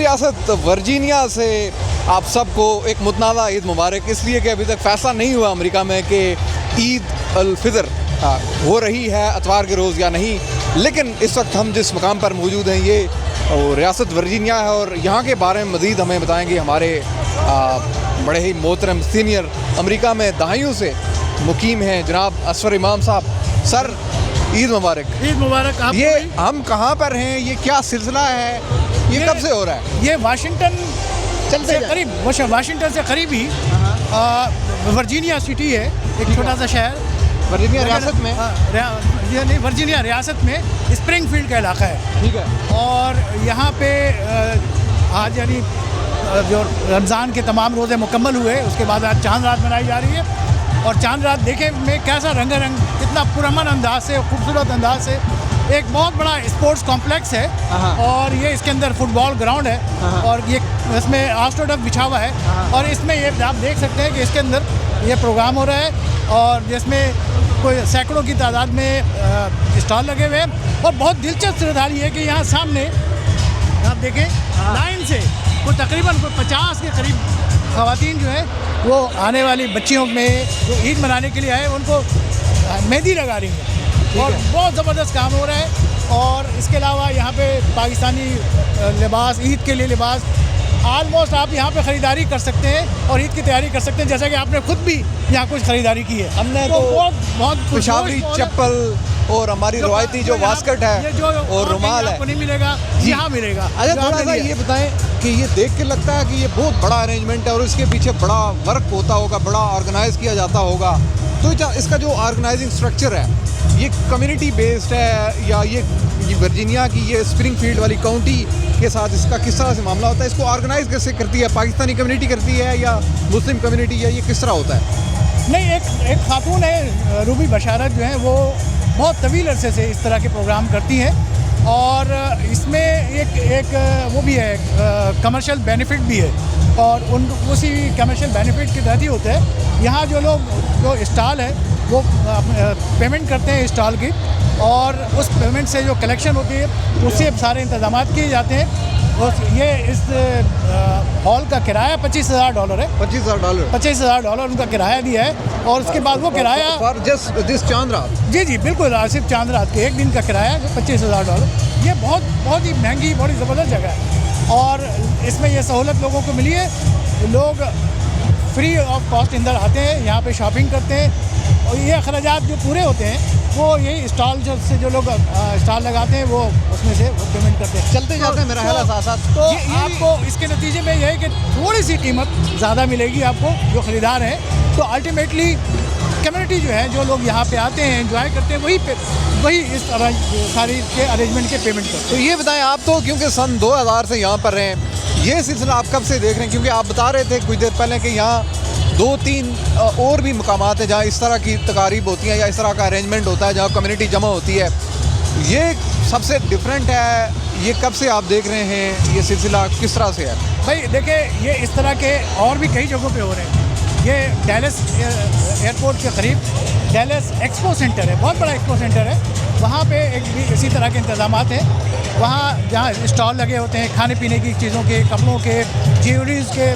रियासत वर्जीनिया से आप सबको एक मुतनाज़ा ईद मुबारक, इसलिए कि अभी तक फ़ैसला नहीं हुआ अमेरिका में कि ईद अल फितर हो रही है इतवार के रोज़ या नहीं। लेकिन इस वक्त हम जिस मकाम पर मौजूद हैं ये रियासत वर्जीनिया है और यहाँ के बारे में मज़ीद हमें बताएंगे हमारे बड़े ही मोहतरम सीनियर अमेरिका में दहाइयों से मुकीम हैं जनाब असफर इमाम साहब। सर ईद मुबारक। ईद मुबारक आपको। ये हम कहाँ पर हैं, ये क्या सिलसिला है, ये कब से हो रहा है? ये वाशिंगटन से करीब, वाशिंगटन से करीब ही वर्जीनिया सिटी है, एक छोटा सा शहर वर्जीनिया रियासत में। ये नहीं, वर्जीनिया रियासत में स्प्रिंगफील्ड का इलाका है। ठीक है। और यहाँ पे आज यानी जो रमज़ान के तमाम रोज़े मुकम्मल हुए उसके बाद आज चांद रात मनाई जा रही है। और चांद रात देखे में कैसा रंगारंग, कितना पुरअमन अंदाज से, खूबसूरत अंदाज से, एक बहुत बड़ा स्पोर्ट्स कॉम्प्लेक्स है और ये इसके अंदर फुटबॉल ग्राउंड है और ये इसमें आस्ट्रोटर्फ बिछा हुआ है और इसमें ये आप देख सकते हैं कि इसके अंदर ये प्रोग्राम हो रहा है और जिसमें कोई सैकड़ों की तादाद में स्टॉल लगे हुए हैं। और बहुत दिलचस्प तरह ये कि यहाँ सामने आप देखें लाइन से कोई तकरीबन 50 के करीब ख़वातीन जो है वो आने वाली बच्चियों में जो ईद मनाने के लिए आए उनको मेहंदी लगा रही हैं और बहुत ज़बरदस्त काम हो रहा है। और इसके अलावा यहाँ पे पाकिस्तानी लिबास, ईद के लिए लिबास ऑलमोस्ट आप यहाँ पे ख़रीदारी कर सकते हैं और ईद की तैयारी कर सकते हैं, जैसा कि आपने खुद भी यहाँ कुछ ख़रीदारी की है। हमने तो बहुत पेशावरी चप्पल और हमारी रवायती जो वास्कट है और रुमाल है नहीं मिलेगा, यहाँ मिलेगा। अच्छा थोड़ा सा ये बताएं कि ये देख के लगता है कि ये बहुत बड़ा अरेंजमेंट है और इसके पीछे बड़ा वर्क होता होगा, बड़ा ऑर्गेनाइज किया जाता होगा। तो इसका जो ऑर्गेनाइजिंग स्ट्रक्चर है ये कम्युनिटी बेस्ड है या ये वर्जीनिया की ये स्प्रिंगफील्ड वाली काउंटी के साथ इसका किस तरह से मामला होता है? इसको ऑर्गेनाइज कैसे करती है? पाकिस्तानी कम्युनिटी करती है या मुस्लिम कम्युनिटी, या ये किस तरह होता है? नहीं, एक खातून है रूबी बशारत जो है वो बहुत तवील अरसे से इस तरह के प्रोग्राम करती हैं और इसमें एक वो भी है, कमर्शियल बेनिफिट भी है और उसी कमर्शियल बेनिफिट के तहत ही होता है। यहाँ जो लोग जो स्टॉल है वो पेमेंट करते हैं स्टॉल की और उस पेमेंट से जो कलेक्शन होती है उससे सारे इंतजाम किए जाते हैं। और ये इस हॉल का किराया $25,000 है। $25,000 उनका किराया दिया है और उसके बाद वो किराया फॉर जस्ट दिस चांद रात। जी बिल्कुल, सिर्फ चांद रात के एक दिन का किराया $25,000। ये बहुत ही महंगी, बड़ी ज़बरदस्त जगह है और इसमें ये सहूलत लोगों को मिली है। लोग फ्री ऑफ कॉस्ट अंदर आते हैं, यहाँ पे शॉपिंग करते हैं और ये अखराजात जो पूरे होते हैं वो यही स्टॉल से जो लोग स्टॉल लगाते हैं वो उसमें से वो पेमेंट करते हैं। चलते जाते हैं मेरा ख्याल साथ साथ तो आपको इसके नतीजे में यह है कि थोड़ी सी कीमत ज़्यादा मिलेगी आपको जो ख़रीदार हैं। तो अल्टीमेटली कम्युनिटी जो है, जो लोग यहाँ पे आते हैं एंजॉय करते हैं, वही इस सारी के अरेंजमेंट के पेमेंट करते हैं। तो ये बताएं आप तो क्योंकि सन 2000 से यहाँ पर हैं, ये सिलसिला आप कब से देख रहे हैं? क्योंकि आप बता रहे थे कुछ देर पहले कि यहाँ 2-3 और भी मकामात हैं जहाँ इस तरह की तकारीब होती हैं या इस तरह का अरेंजमेंट होता है जहाँ कम्युनिटी जमा होती है। ये सबसे डिफरेंट है। ये कब से आप देख रहे हैं? ये सिलसिला किस तरह से है? भाई देखिए, ये इस तरह के और भी कई जगहों पे हो रहे हैं। ये डैलस एयरपोर्ट के करीब डैलस एक्सपो सेंटर है, बहुत बड़ा एक्सपो सेंटर है। वहाँ पे एक भी इसी तरह के इंतजाम हैं। वहाँ जहाँ स्टॉल लगे होते हैं खाने पीने की चीज़ों के, कपड़ों के, ज्वेलरीज़ के,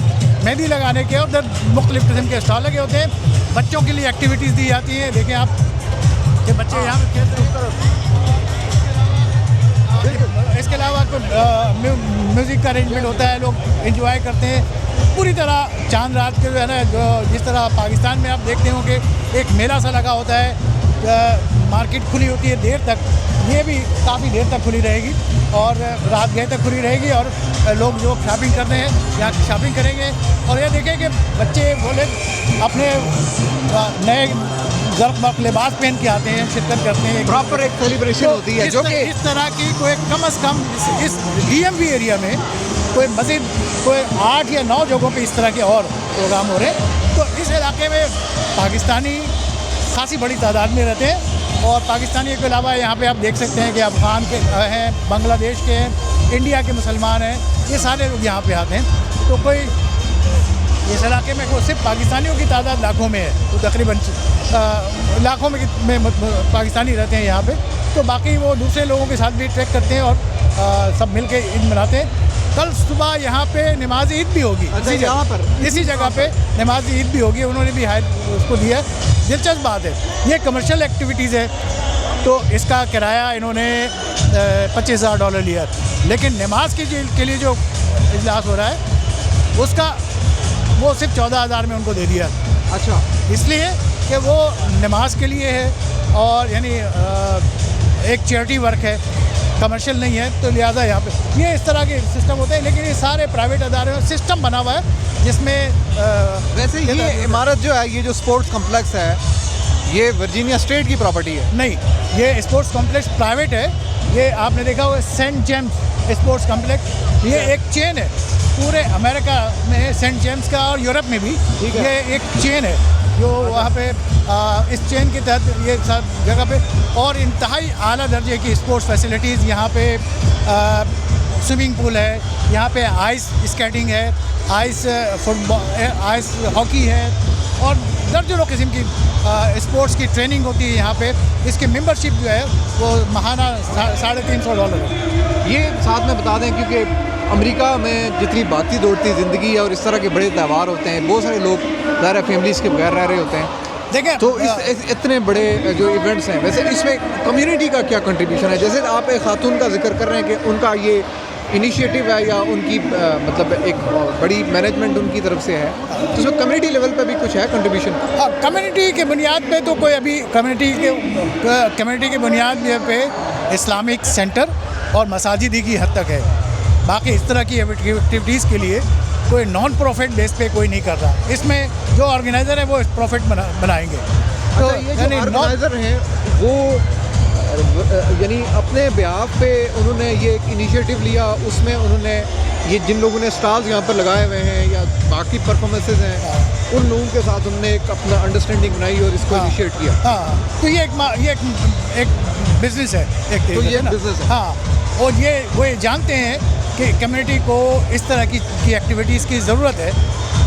मेहंदी लगाने के और मुख्तलिफ़ किस्म के स्टॉल लगे होते हैं। बच्चों के लिए एक्टिविटीज़ दी जाती हैं। देखें आप कि बच्चे यहाँ पे खेलते हैं उस तरफ। इसके अलावा म्यूज़िक का अरेंजमेंट होता है, लोग एंजॉय करते हैं पूरी तरह। चांद रात के जो है ना, जो जिस तरह पाकिस्तान में आप देखते हो कि एक मेला सा लगा होता है, मार्केट खुली होती है देर तक, ये भी काफ़ी देर तक खुली रहेगी और रात गए तक खुली रहेगी और लोग जो शॉपिंग करते हैं यहाँ शॉपिंग करेंगे। और ये देखें कि बच्चे बोले अपने नए ज़र्फ़ लिबास पहन के आते हैं, शिरकत करते हैं, प्रॉपर एक सेलिब्रेशन होती है जो कि इस तरह की कोई कम से कम इस DMV एरिया में कोई मज़ीद कोई 8 या 9 जगहों पे इस तरह के और प्रोग्राम हो रहे हैं। तो इस इलाके में पाकिस्तानी खासी बड़ी तादाद में रहते हैं और पाकिस्तानियों के अलावा यहाँ पे आप देख सकते हैं कि अफ़गान के हैं, बांग्लादेश के हैं, इंडिया के मुसलमान हैं, ये सारे लोग यहाँ पे आते हैं। तो कोई इस इलाके में कोई सिर्फ पाकिस्तानियों की तादाद लाखों में है, तो तकरीबन लाखों में पाकिस्तानी रहते हैं यहाँ पे। तो बाकी वो दूसरे लोगों के साथ भी ट्रैक करते हैं और सब मिल के ईद मनाते हैं। कल सुबह यहाँ पे नमाज ईद भी होगी। अच्छा, यहाँ पर इसी जगह पे नमाज ईद भी होगी, उन्होंने भी हायर उसको दिया। दिलचस्प बात है, ये कमर्शियल एक्टिविटीज़ है, तो इसका किराया इन्होंने $25,000 लिया, लेकिन नमाज के लिए जो इजलास हो रहा है उसका वो सिर्फ 14,000 में उनको दे दिया। अच्छा, इसलिए कि वो नमाज के लिए है और यानी एक चैरिटी वर्क है, कमर्शियल नहीं है, तो लिहाजा यहाँ पे ये इस तरह के सिस्टम होते हैं। लेकिन ये सारे प्राइवेट अदारे में सिस्टम बना हुआ है जिसमें वैसे ये इमारत जो है, ये जो स्पोर्ट्स कॉम्प्लेक्स है, ये वर्जीनिया स्टेट की प्रॉपर्टी है? नहीं, ये स्पोर्ट्स कॉम्प्लेक्स प्राइवेट है। ये आपने देखा होगा सेंट जेम्स स्पोर्ट्स कॉम्प्लेक्स, ये एक चेन है पूरे अमेरिका में, सेंट जेम्स का और यूरोप में भी ये एक चेन है जो वहाँ पे इस चेन के तहत ये सब जगह पे और इंतहाई आला दर्जे की स्पोर्ट्स फैसिलिटीज़ यहाँ पे स्विमिंग पूल है, यहाँ पे आइस स्केटिंग है, आइस फुटबॉल, आइस हॉकी है और दर्जनों किस्म की स्पोर्ट्स की ट्रेनिंग होती है यहाँ पे। इसकी मेंबरशिप जो है वो माहाना $350 है। ये साथ में बता दें, क्योंकि अमेरिका में जितनी भागती दौड़ती ज़िंदगी है और इस तरह के बड़े त्यौहार होते हैं, बहुत सारे लोग ज़ाहिर फैमिलीज़ के बगैर रह रहे होते हैं। देखिए, तो इस इतने बड़े जो इवेंट्स हैं, वैसे इसमें कम्युनिटी का क्या कंट्रीब्यूशन है? जैसे आप एक खातून का जिक्र कर रहे हैं कि उनका ये इनिशिएटिव है या उनकी मतलब एक बड़ी मैनेजमेंट उनकी तरफ से है, तो उसमें कम्युनिटी लेवल पे भी कुछ है कंट्रीब्यूशन? हाँ, कम्युनिटी के बुनियाद पे तो कोई अभी कम्युनिटी के बुनियाद पे इस्लामिक सेंटर और मसाजिद की हद तक है। बाकी इस तरह की एक्टिविटीज़ के लिए कोई नॉन प्रॉफिट बेस पे कोई नहीं कर रहा। इसमें जो ऑर्गेनाइज़र है वो प्रॉफिट बनाएंगे। तो ये जो ऑर्गेनाइज़र हैं वो यानी अपने बिहाफ पे उन्होंने ये एक इनिशिएटिव लिया, उसमें उन्होंने ये जिन लोगों ने स्टॉल्स यहाँ पर लगाए हुए हैं या बाकी परफॉर्मेंसेज हैं, उन लोगों के साथ उन्होंने एक अपना अंडरस्टैंडिंग बनाई और इसको इनिशिएट किया। हाँ, तो ये एक बिज़नेस है, एक तो ये बिज़नेस है। हाँ, और वो ये जानते हैं कि कम्युनिटी को इस तरह की एक्टिविटीज़ की ज़रूरत है,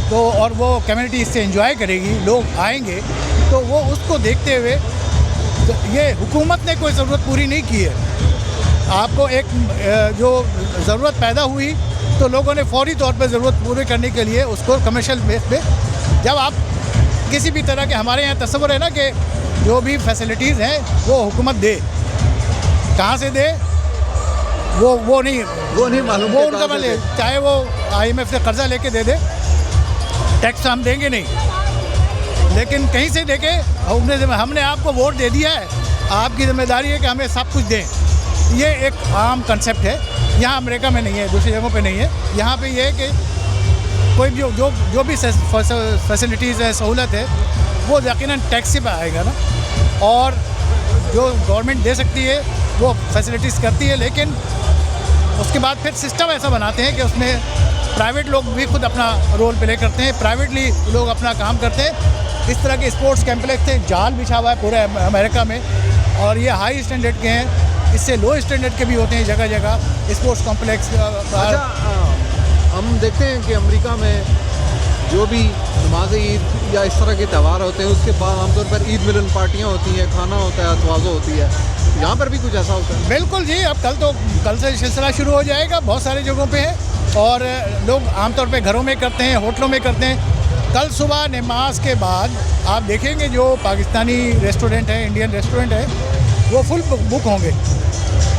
तो और वो कम्युनिटी इससे एंजॉय करेगी, लोग आएंगे, तो वो उसको देखते हुए तो ये हुकूमत ने कोई ज़रूरत पूरी नहीं की है। आपको एक जो ज़रूरत पैदा हुई तो लोगों ने फौरी तौर पर ज़रूरत पूरी करने के लिए उसको कमर्शियल बेस पे, जब आप किसी भी तरह के, हमारे यहाँ तस्वर है ना कि जो भी फैसिलिटीज़ हैं वो हुकूमत दे, कहाँ से दे वो नहीं मालूम, वो उनका माले, चाहे वो IMF से कर्जा लेके दे दे, टैक्स हम देंगे नहीं, लेकिन कहीं से देके हमने आपको वोट दे दिया है, आपकी जिम्मेदारी है कि हमें सब कुछ दें। ये एक आम कंसेप्ट है, यहाँ अमेरिका में नहीं है, दूसरी जगहों पे नहीं है। यहाँ पे ये है कि कोई जो भी फैसिलिटीज़ है, सहूलत है, वो यकीनन टैक्स से आएगा ना, और जो गवर्नमेंट दे सकती है वो फैसिलिटीज़ करती है, लेकिन उसके बाद फिर सिस्टम ऐसा बनाते हैं कि उसमें प्राइवेट लोग भी खुद अपना रोल प्ले करते हैं, प्राइवेटली लोग अपना काम करते हैं। इस तरह के स्पोर्ट्स कॉम्प्लेक्स थे, जाल बिछा हुआ है पूरे अमेरिका में, और ये हाई स्टैंडर्ड के हैं, इससे लो स्टैंडर्ड के भी होते हैं जगह जगह स्पोर्ट्स कॉम्प्लेक्स। हम देखते हैं कि अमेरिका में जो भी नमाज ईद या इस तरह के त्यौहार होते हैं, उसके बाद आमतौर पर ईद मिलन पार्टियाँ होती हैं, खाना होता है, तवाज़ो होती है। यहाँ पर भी कुछ ऐसा होता है? बिल्कुल जी, अब कल से सिलसिला शुरू हो जाएगा, बहुत सारी जगहों पे है, और लोग आमतौर पे घरों में करते हैं, होटलों में करते हैं। कल सुबह नमाज के बाद आप देखेंगे जो पाकिस्तानी रेस्टोरेंट है, इंडियन रेस्टोरेंट है, वो फुल बुक होंगे,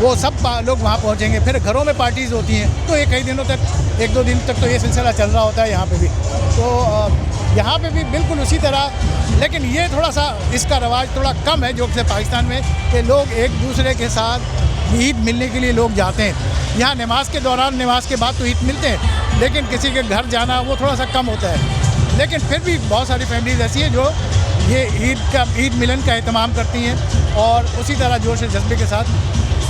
वो सब लोग वहाँ पहुँचेंगे। फिर घरों में पार्टीज़ होती हैं, तो ये कई दिनों तक, 1-2 दिन तक तो ये सिलसिला चल रहा होता है यहाँ पे भी। तो यहाँ पे भी बिल्कुल उसी तरह, लेकिन ये थोड़ा सा इसका रवाज थोड़ा कम है जो कि पाकिस्तान में, कि लोग एक दूसरे के साथ ईद मिलने के लिए लोग जाते हैं। यहाँ नमाज के दौरान, नमाज के बाद तो ईद मिलते हैं, लेकिन किसी के घर जाना वो थोड़ा सा कम होता है। लेकिन फिर भी बहुत सारी फैमिलीज ऐसी हैं जो ये ईद मिलन का एहतमाम करती हैं, और उसी तरह जोश जज्बे के साथ।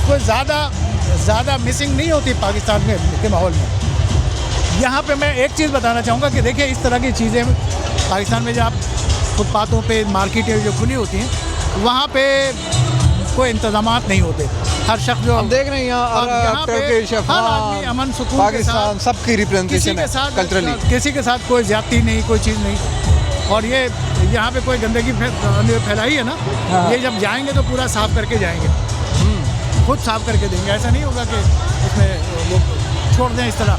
कोई ज़्यादा मिसिंग नहीं होती पाकिस्तान के माहौल में। यहाँ पे मैं एक चीज़ बताना चाहूँगा कि देखिए, इस तरह की चीज़ें पाकिस्तान में जब फुटपाथों पे मार्केटें जो खुली होती हैं, वहाँ पे कोई इंतज़ामात नहीं होते। हर शख्स जो हम देख रहे हैं यहाँ पे हर आदमी अमन सुकून पाकिस्तान सबकी रिप्रेजेंटेशन है कल्चरली, किसी के साथ कोई ज्यादती नहीं, कोई चीज़ नहीं। और ये यहाँ पे कोई गंदगी फैलाई है ना, ये जब जाएंगे तो पूरा साफ़ करके जाएंगे, खुद साफ़ करके देंगे। ऐसा नहीं होगा कि उसमें वो छोड़ दें इस तरह।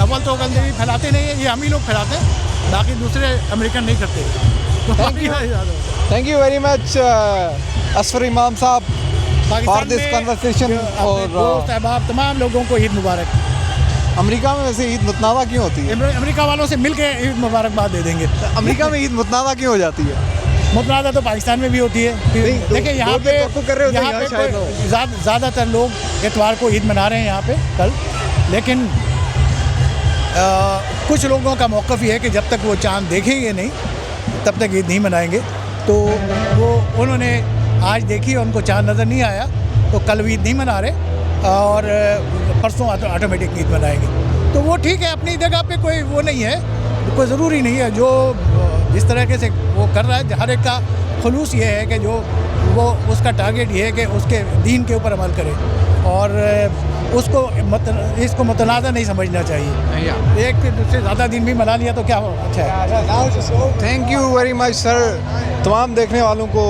अव्वल तो गंदगी फैलाते नहीं है, ये हम ही लोग फैलाते हैं, बाकी दूसरे अमेरिकन नहीं करते। तो thank you very much Asfar इमाम साहब फॉर दिस कन्वर्सेशन। और दोस्त अहबाब तमाम लोगों को ईद मुबारक। अमेरिका में वैसे ईद मुतनाज़ा क्यों होती है? अमेरिका वालों से मिल के ईद मुबारकबाद दे देंगे। अमेरिका में ईद मुतनाज़ा क्यों हो जाती है? मुतनाज़ा तो पाकिस्तान में भी होती है। देखिए यहाँ पे ज़्यादातर लोग इतवार को ईद मना रहे हैं यहाँ पे कल, लेकिन कुछ लोगों का मौक़िफ़ ये है कि जब तक वो चाँद देखेंगे नहीं तब तक ईद नहीं मनाएंगे। तो वो उन्होंने आज देखी, उनको चाँद नज़र नहीं आया तो कल ईद नहीं मना रहे और परसों ऑटोमेटिक ईद मनाएंगे। तो वो ठीक है, अपनी जगह पे कोई वो नहीं है, कोई ज़रूरी नहीं है। जो जिस तरह से वो कर रहा है, हर एक का खुलूस ये है कि जो वो उसका टारगेट ये है कि उसके दीन के ऊपर अमल करे और उसको इसको मुतनाज़ा नहीं समझना चाहिए। एक से ज़्यादा दिन भी मना लिया तो क्या अच्छा है। Thank you very much sir. तमाम देखने वालों को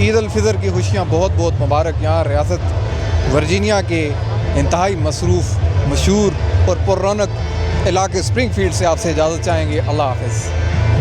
ईद उल फितर की खुशियाँ बहुत बहुत मुबारक। यहाँ रियासत वर्जीनिया के इंतहाई मसरूफ़, मशहूर और पुररौनक इलाके स्प्रिंगफील्ड से आपसे इजाज़त चाहेंगे। अल्लाह हाफ़िज़।